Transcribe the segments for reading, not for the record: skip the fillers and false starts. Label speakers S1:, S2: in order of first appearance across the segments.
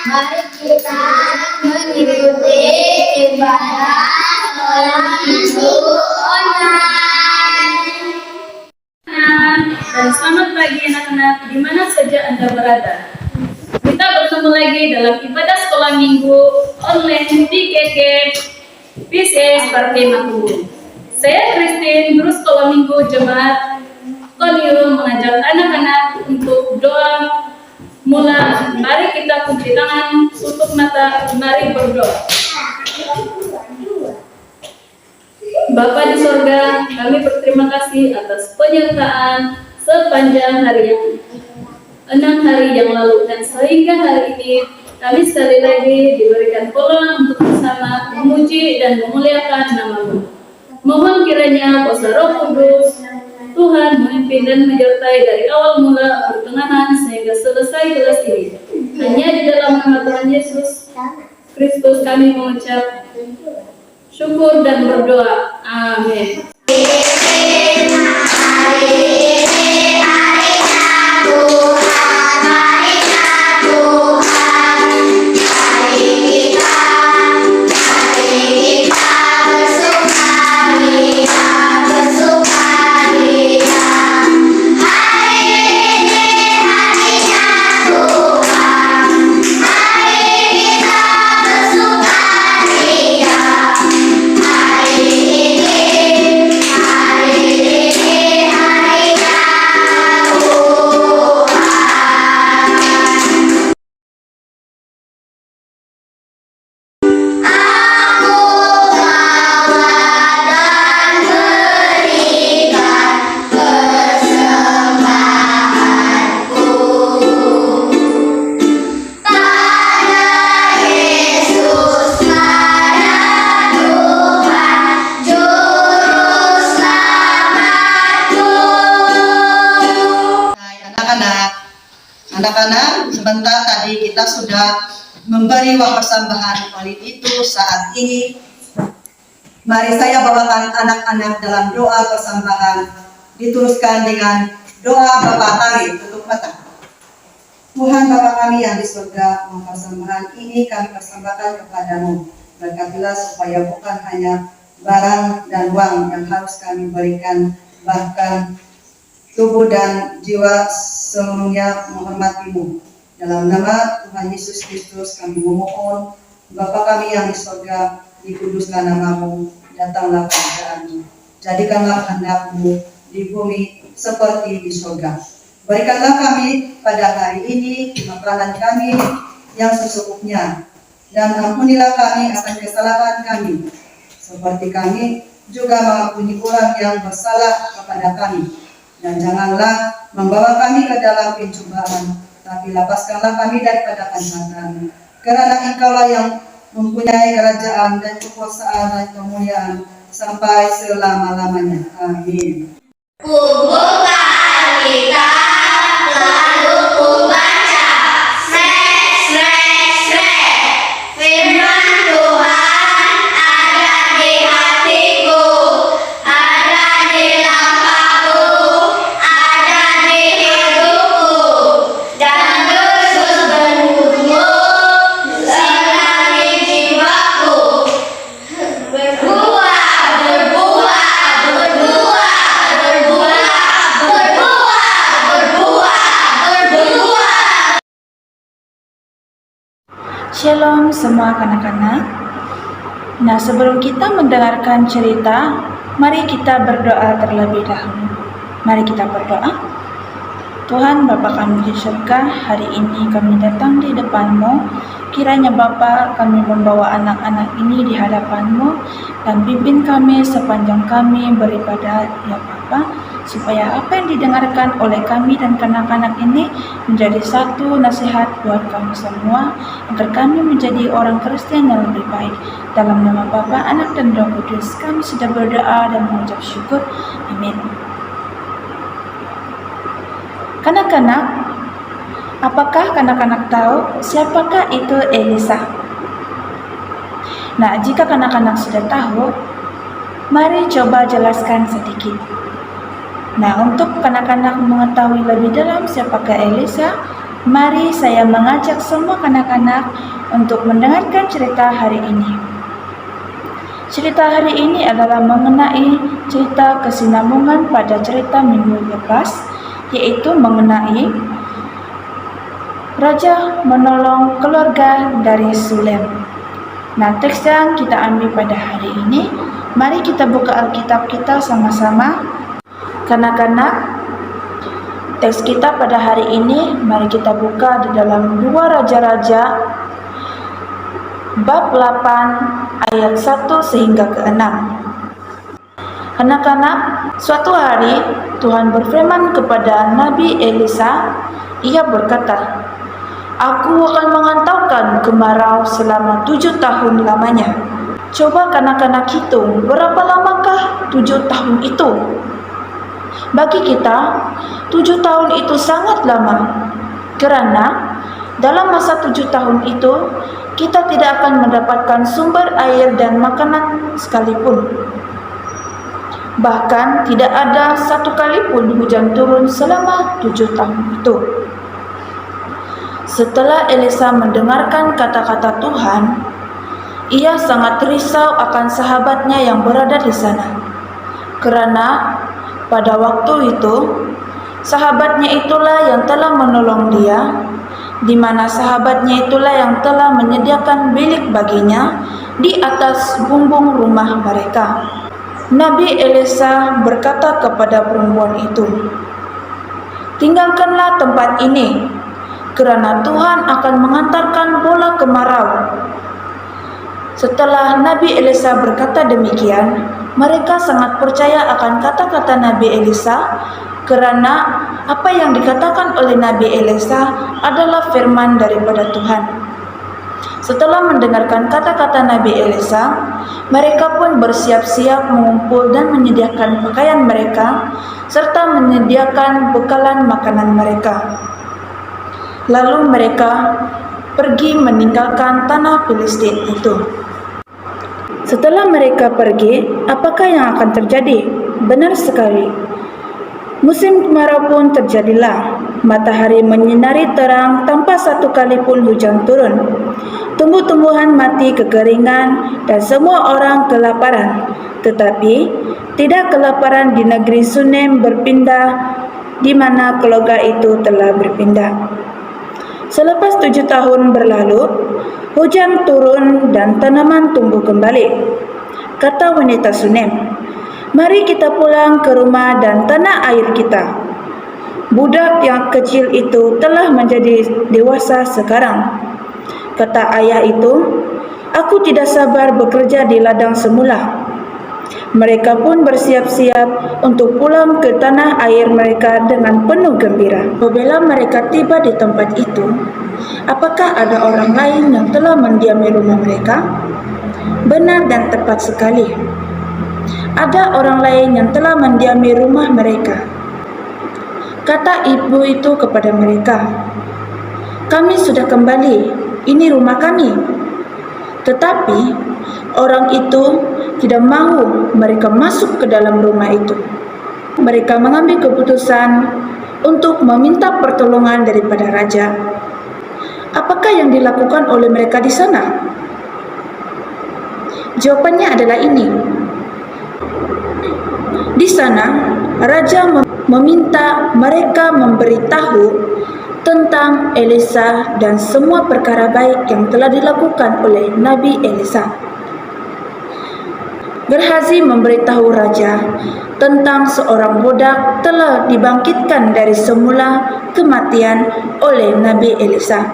S1: Mari kita mengikuti ibadah sekolah minggu online.
S2: Dan selamat pagi anak-anak di mana saja Anda berada. Kita bertemu lagi dalam ibadah sekolah minggu online di GG PCS Partai Makmur. Saya Christine, guru sekolah minggu Jemaat Koniro, mengajak anak-anak untuk doa. Mari kita kunci tangan, tutup mata, mari berdoa. Bapa di sorga, kami berterima kasih atas penyertaan sepanjang hari yang 6 hari yang lalu, dan sehingga hari ini kami sekali lagi diberikan peluang untuk bersama memuji dan memuliakan nama-Mu. Mohon kiranya kuasa Roh Kudus Tuhan memimpin dan menyertai dari awal mula, pertengahan sehingga selesai kelas ini. Hanya di dalam nama Tuhan Yesus Kristus kami mengucap syukur dan berdoa. Amin.
S3: Anak-anak, sebentar tadi kita sudah memberi uang persembahan. Oleh itu saat ini mari saya bawakan anak-anak dalam doa persembahan, diteruskan dengan doa Bapa kami. Tutup mata. Tuhan Bapa kami yang di surga, uang persembahan ini kami persembahkan kepadamu. Berkatilah supaya bukan hanya barang dan uang yang harus kami berikan, bahkan tubuh dan jiwa seluruhnya menghormati-Mu. Dalam nama Tuhan Yesus Kristus kami memohon, Bapa kami yang di surga, dikuduslah nama-Mu, datanglah kerajaan-Mu. Jadikanlah kehendak-Mu di bumi seperti di surga. Berikanlah kami pada hari ini makanan kami yang sesukupnya, dan ampunilah kami akan kesalahan kami, seperti kami juga mengampuni orang yang bersalah kepada kami. Dan janganlah membawa kami ke dalam pencobaan, tapi lepaskanlah kami daripada Satan. Karena Engkaulah yang mempunyai kerajaan dan kekuasaan dan kemuliaan sampai selama-lamanya. Amin.
S1: Kumpulkan kita, lalu kubaca. Firman Tuhan ada di hatiku, ada di langkahku, ada di hidupku, dan terus bertumbuh selagi jiwaku. Berbuah, berbuah, berbuah, berbuah, berbuah, berbuah, berbuah.
S4: Shalom semua kanak-kanak. Nah, sebelum kita mendengarkan cerita, mari kita berdoa terlebih dahulu. Mari kita berdoa. Tuhan Bapa kami di surga, hari ini kami datang di depan-Mu. Kiranya Bapa, kami membawa anak-anak ini di hadapan-Mu, dan pimpin kami sepanjang kami beribadah ya Bapa. supaya apa yang didengarkan oleh kami dan kanak-kanak ini menjadi satu nasihat buat kami semua, agar kami menjadi orang Kristen yang lebih baik. Dalam nama Bapa, Anak, dan Roh Kudus, kami sudah berdoa dan mengucap syukur. Amin. Kanak-kanak, apakah kanak-kanak tahu siapakah itu Elisa? Nah, jika kanak-kanak sudah tahu, mari coba jelaskan sedikit. Nah, untuk kanak-kanak mengetahui lebih dalam siapakah Elisa, mari saya mengajak semua kanak-kanak untuk mendengarkan cerita hari ini. Cerita hari ini adalah mengenai cerita kesinambungan pada cerita minggu lepas, yaitu mengenai raja menolong keluarga dari Sulem. Nah, teks yang kita ambil pada hari ini, mari kita buka Alkitab kita sama-sama. Kanak-kanak, teks kita pada hari ini, mari kita buka di dalam 2 Raja-Raja bab 8 ayat 1 sehingga ke 6. Anak-anak, suatu hari Tuhan berfirman kepada Nabi Elisa. Ia berkata, "Aku akan mengantaukan kemarau selama 7 tahun lamanya." Coba kanak-kanak hitung, berapa lamakah 7 tahun itu? Bagi kita, 7 tahun itu sangat lama, karena dalam masa 7 tahun itu, kita tidak akan mendapatkan sumber air dan makanan sekalipun. Bahkan tidak ada satu kali pun hujan turun selama 7 tahun itu. Setelah Elisa mendengarkan kata-kata Tuhan, ia sangat risau akan sahabatnya yang berada di sana. Karena pada waktu itu, sahabatnya itulah yang telah menolong dia, di mana sahabatnya itulah yang telah menyediakan bilik baginya di atas bumbung rumah mereka. Nabi Elisa berkata kepada perempuan itu, "Tinggalkanlah tempat ini, karena Tuhan akan mengantarkan bola kemarau." Setelah Nabi Elisa berkata demikian, mereka sangat percaya akan kata-kata Nabi Elisa, karena apa yang dikatakan oleh Nabi Elisa adalah firman daripada Tuhan. Setelah mendengarkan kata-kata Nabi Elisa, mereka pun bersiap-siap mengumpul dan menyediakan pakaian mereka, serta menyediakan bekalan makanan mereka. Lalu mereka pergi meninggalkan tanah Filistin itu. Setelah mereka pergi, apakah yang akan terjadi? Benar sekali. Musim kemarau pun terjadilah. Matahari menyinari terang tanpa satu kali pun hujan turun. Tumbuh-tumbuhan mati kekeringan dan semua orang kelaparan. Tetapi tidak kelaparan di negeri Sunem berpindah, di mana keluarga itu telah berpindah. Selepas 7 tahun berlalu, hujan turun dan tanaman tumbuh kembali. Kata wanita Sunem, "Mari kita pulang ke rumah dan tanah air kita. Budak yang kecil itu telah menjadi dewasa sekarang." Kata ayah itu, "Aku tidak sabar bekerja di ladang semula." Mereka pun bersiap-siap untuk pulang ke tanah air mereka dengan penuh gembira. Apabila mereka tiba di tempat itu, apakah ada orang lain yang telah mendiami rumah mereka? Benar dan tepat sekali. Ada orang lain yang telah mendiami rumah mereka. Kata ibu itu kepada mereka, "Kami sudah kembali, ini rumah kami." Tetapi orang itu tidak mahu mereka masuk ke dalam rumah itu. Mereka mengambil keputusan untuk meminta pertolongan daripada raja. Apakah yang dilakukan oleh mereka di sana? Jawabannya adalah ini. Di sana, raja meminta mereka memberitahu tentang Elisa dan semua perkara baik yang telah dilakukan oleh Nabi Elisa. Gehazi memberitahu raja tentang seorang budak telah dibangkitkan dari semula kematian oleh Nabi Elisa.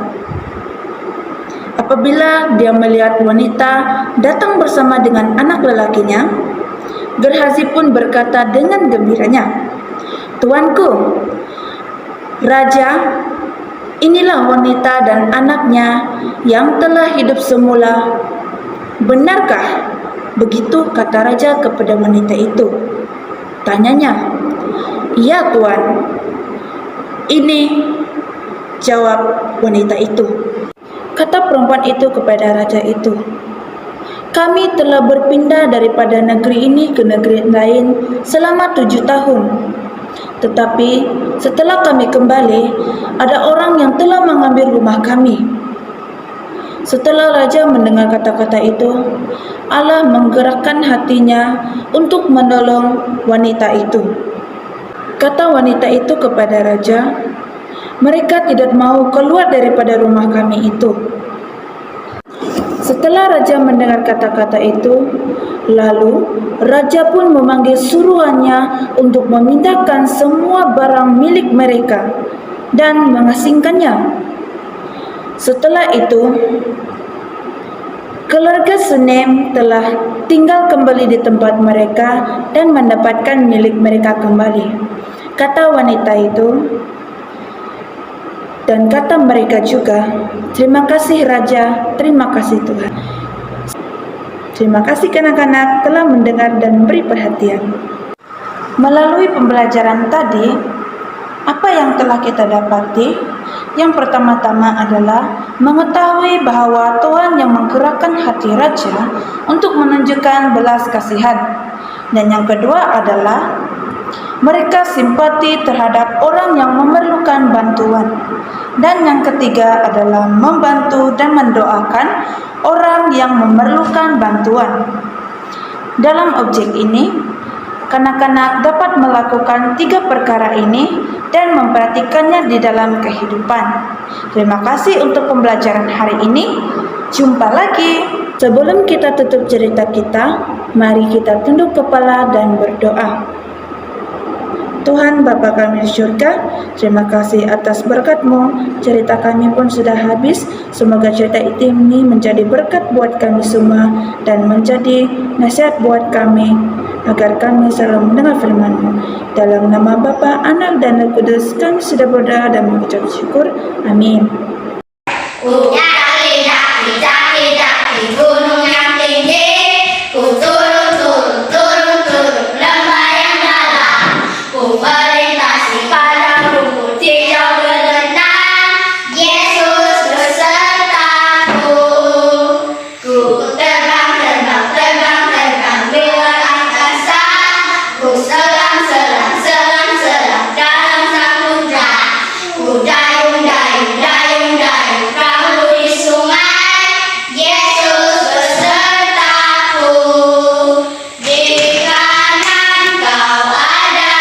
S4: Apabila dia melihat wanita datang bersama dengan anak lelakinya, Gehazi pun berkata dengan gembiranya, Tuanku, Raja, inilah wanita dan anaknya yang telah hidup semula. Benarkah? Begitu kata raja kepada wanita itu. Tanyanya, "Iya, Tuan." "Ini," jawab wanita itu. Kata perempuan itu kepada raja itu, "Kami telah berpindah daripada negeri ini ke negeri lain selama 7 tahun. Tetapi setelah kami kembali, ada orang yang telah mengambil rumah kami." Setelah raja mendengar kata-kata itu, Allah menggerakkan hatinya untuk menolong wanita itu. Kata wanita itu kepada raja, "Mereka tidak mau keluar daripada rumah kami itu." Setelah raja mendengar kata-kata itu, lalu raja pun memanggil suruhannya untuk memindahkan semua barang milik mereka dan mengasingkannya. Setelah itu, keluarga Sunem telah tinggal kembali di tempat mereka dan mendapatkan milik mereka kembali. Kata wanita itu, dan kata mereka juga, "Terima kasih Raja, terima kasih Tuhan." Terima kasih kanak-kanak telah mendengar dan memberi perhatian. Melalui pembelajaran tadi, apa yang telah kita dapati? Yang pertama-tama adalah mengetahui bahwa Tuhan yang menggerakkan hati raja untuk menunjukkan belas kasihan. Dan yang kedua adalah mereka simpati terhadap orang yang memerlukan bantuan. Dan yang ketiga adalah membantu dan mendoakan orang yang memerlukan bantuan. Dalam objek ini, kanak-kanak dapat melakukan 3 perkara ini dan memperhatikannya di dalam kehidupan. Terima kasih untuk pembelajaran hari ini. Jumpa lagi. Sebelum kita tutup cerita kita, mari kita tunduk kepala dan berdoa. Tuhan Bapa kami di surga, terima kasih atas berkat-Mu. Cerita kami pun sudah habis. Semoga cerita ini menjadi berkat buat kami semua dan menjadi nasihat buat kami, agar kami selalu mendengar firman-Mu. Dalam nama Bapa, Anak, dan Roh Kudus, kami sudah berdoa dan mengucap syukur. Amin.
S1: Daki gunung yang tinggi, ku turun lembah yang dalam, ku melintasi padang rumput hijau berlenang. Yesus besertaku, ku terbang di luar angkasa, ku selam dalam samudra, ku dayung perahu di sungai. Yesus besertaku, di kanan kau ada,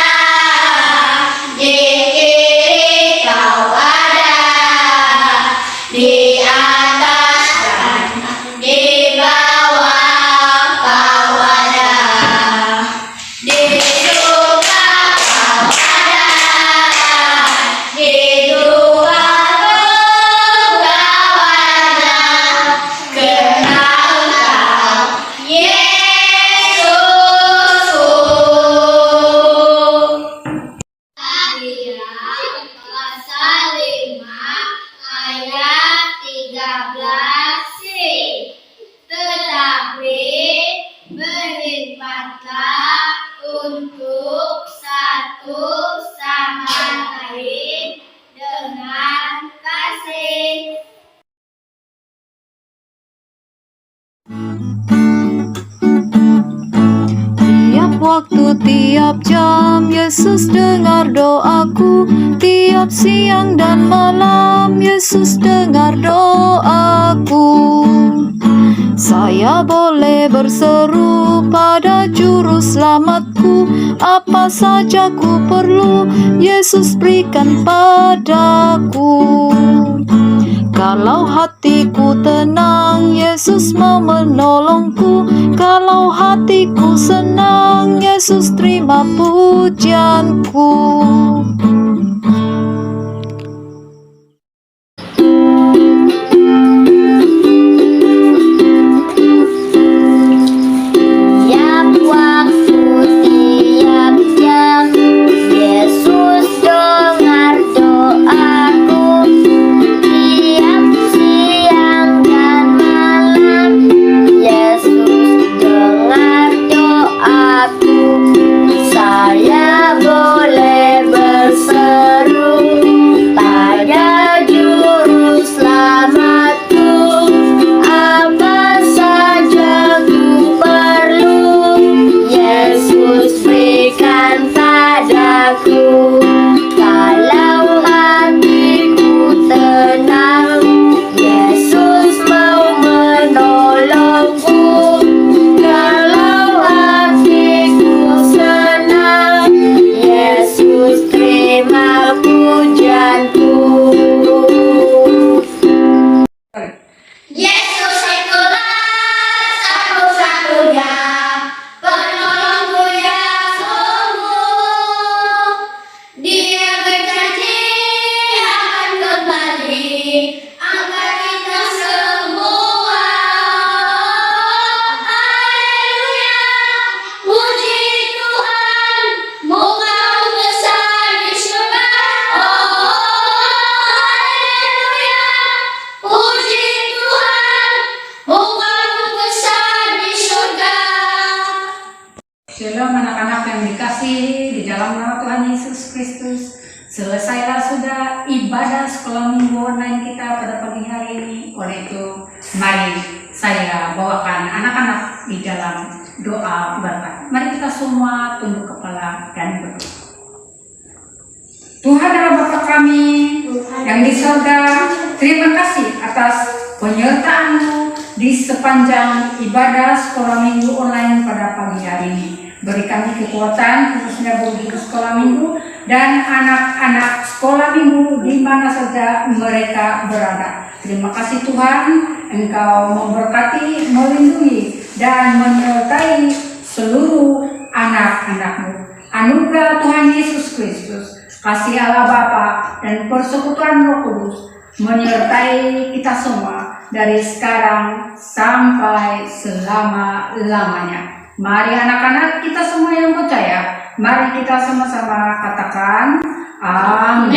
S1: di kiri kau ada, di atas dan di bawah kau ada, di suka kau ada, di duka kau ada. Kenal kau Yesusku. Pasal 5 ayat 13c. Tetapi berkhidmatlah untuk satu sama lain dengan kasih.
S5: Tiap waktu, tiap jam, Yesus dengar doaku. Tiap siang dan malam, Yesus dengar doaku. Saya boleh berseru pada juru selamatku, apa saja ku perlu, Yesus berikan padaku. Kalau hatiku tenang, Yesus mau menolongku. Kalau hatiku senang, Yesus terima pujianku.
S1: Tiap waktu, tiap jam, Yesus
S6: Shalom anak-anak yang dikasihi di dalam nama Tuhan Yesus Kristus. Selesailah sudah ibadah sekolah minggu online kita pada pagi hari ini. Oleh itu, mari saya bawakan anak-anak di dalam doa berkat. Mari kita semua tunduk kepala dan berdoa. Tuhan adalah Bapa kami yang di surga, terima kasih atas penyertaan-Mu di sepanjang ibadah sekolah minggu online pada pagi hari ini. Beri kami kekuatan khususnya guru sekolah minggu dan anak-anak sekolah minggu di mana saja mereka berada. Terima kasih Tuhan, Engkau memberkati, melindungi dan menyertai seluruh anak-anak-Mu. Anugerah Tuhan Yesus Kristus, kasih Allah Bapa dan persekutuan Roh Kudus menyertai kita semua dari sekarang sampai selama-lamanya. Mari anak-anak kita semua yang percaya, mari kita sama-sama katakan amin.